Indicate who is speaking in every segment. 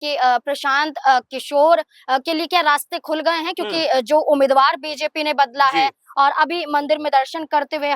Speaker 1: कि प्रशांत किशोर के लिए क्या रास्ते खुल गए हैं? क्योंकि जो उम्मीदवार बीजेपी ने बदला है और अभी मंदिर में दर्शन करते हुए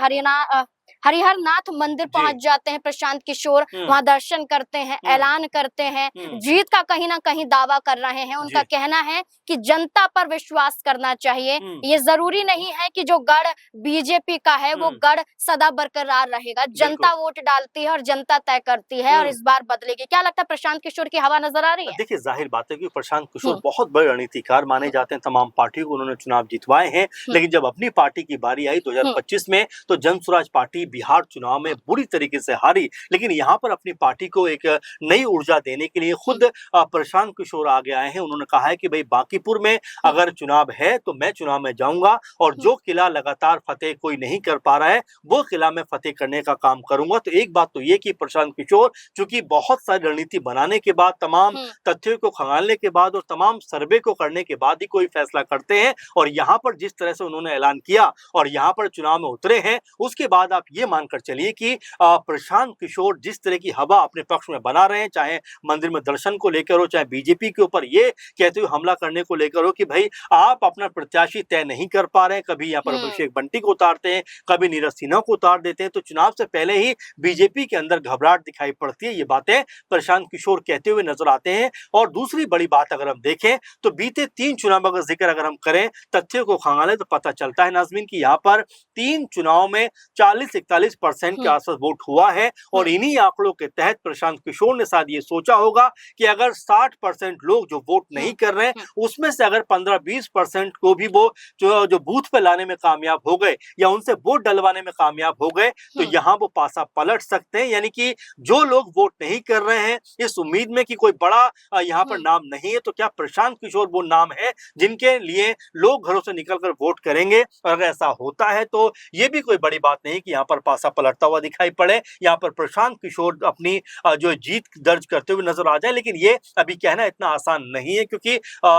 Speaker 1: हरिहर नाथ मंदिर पहुंच जाते हैं प्रशांत किशोर, वहां दर्शन करते हैं, ऐलान करते हैं, जीत का कहीं ना कहीं दावा कर रहे हैं। उनका कहना है कि जनता पर विश्वास करना चाहिए, ये जरूरी नहीं है कि जो गढ़ बीजेपी का है वो गढ़ सदा बरकरार रहेगा। जनता वोट डालती है और जनता तय करती है और इस बार बदलेगी। क्या लगता है, प्रशांत किशोर की हवा नजर आ रही है?
Speaker 2: देखिए, जाहिर बात है कि प्रशांत किशोर बहुत बड़े रणनीतिकार माने जाते हैं, तमाम पार्टियों को उन्होंने चुनाव जितवाए हैं, लेकिन जब अपनी पार्टी की बारी आई 2025 में तो जन स्वराज पार्टी बिहार चुनाव में बुरी तरीके से हारी। लेकिन यहाँ पर अपनी पार्टी को एक नई ऊर्जा देने के लिए खुद प्रशांत किशोर आगे आए हैं। उन्होंने कहा है कि भाई बांकीपुर में अगर चुनाव है तो मैं चुनाव में जाऊंगा और जो किला लगातार फतेह कोई नहीं कर पा रहा है वो किला में फतेह करने का काम करूंगा। तो एक बात तो ये कि प्रशांत किशोर चूंकि बहुत सारी रणनीति बनाने के बाद, तमाम तथ्यों को खंगालने के बाद और तमाम सर्वे को करने के बाद ही कोई फैसला करते हैं, और यहाँ पर जिस तरह से उन्होंने ऐलान किया और यहाँ पर चुनाव में उतरे हैं, उसके बाद आप ये मानकर चलिए कि प्रशांत किशोर जिस तरह की हवा अपने पक्ष में बना रहे हैं, चाहे मंदिर में दर्शन को लेकर हो, चाहे बीजेपी के ऊपर ये कहते हुए हमला करने को लेकर हो कि भाई आप अपना प्रत्याशी तय नहीं कर पा रहे हैं, कभी यहाँ पर अभिषेक बंटी को उतारते हैं, कभी नीरज सिन्हा को उतार देते हैं, तो चुनाव से पहले ही बीजेपी के अंदर घबराहट दिखाई पड़ती है। ये बातें प्रशांत किशोर कहते हुए नजर आते हैं। और दूसरी बड़ी बात अगर हम देखें तो बीते 3 चुनाव का जिक्र अगर हम करें, तथ्यों को खंगालें, तो पता चलता है नाज़मीन कि यहाँ पर 3 चुनाव में 40-41% के आसपास वोट हुआ है। और इन्हीं आंकड़ों के तहत प्रशांत किशोर ने शायद ये सोचा होगा कि अगर 60% लोग जो वोट नहीं कर रहे हैं उसमें से अगर 15-20% को भी वो जो बूथ पे लाने में कामयाब हो गए या उनसे वोट डलवाने में कामयाब हो गए तो यहाँ वो पासा पलट सकते हैं। यानी कि जो लोग वोट नहीं कर रहे हैं इस उम्मीद में कि कोई बड़ा यहाँ पर नाम नहीं है, तो क्या प्रशांत किशोर वो नाम है जिनके लिए लोग घरों से निकलकर वोट करेंगे? और अगर ऐसा होता है तो ये भी कोई बड़ी बात नहीं कि यहाँ पर पासा पलटता हुआ दिखाई पड़े, यहाँ पर प्रशांत किशोर अपनी जो जीत दर्ज करते हुए नजर आ जाए। लेकिन ये अभी कहना इतना आसान नहीं है, क्योंकि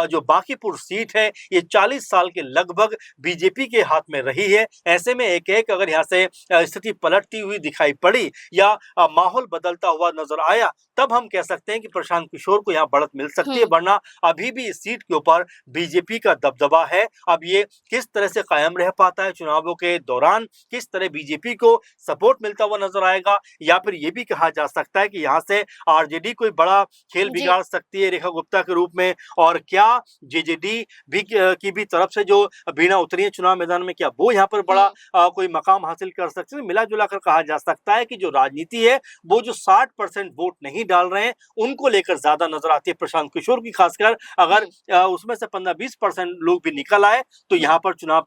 Speaker 2: जो बांकीपुर सीट है ये 40 साल के लगभग बीजेपी के हाथ में रही है। ऐसे में एक अगर यहाँ से स्थिति पलटती हुई दिखाई पड़ी या माहौल बदलता हुआ नजर आया, तब हम कह सकते हैं कि प्रशांत किशोर को यहाँ बढ़त मिल सकती है, वरना अभी भी इस सीट के ऊपर बीजेपी का दबदबा है। अब ये किस तरह से कायम रह पाता है चुनावों के दौरान, किस तरह बीजेपी को सपोर्ट मिलता हुआ नजर आएगा, या फिर ये भी कहा जा सकता है कि यहाँ से आरजेडी कोई बड़ा खेल बिगाड़ सकती है रेखा गुप्ता के रूप में, और क्या जेजेडी भी की भी तरफ से जो बीना उतरी है चुनाव मैदान में, क्या वो यहाँ पर बड़ा कोई मकाम हासिल कर सकते हैं? मिला जुला कर कहा जा सकता है कि जो राजनीति है वो जो 60% वोट नहीं डाल रहे हैं उनको लेकर ज्यादा नजर आती है प्रशांत किशोर की, खासकर अगर उसमें से 15-20% लोग भी निकल आए तो यहाँ पर चुनाव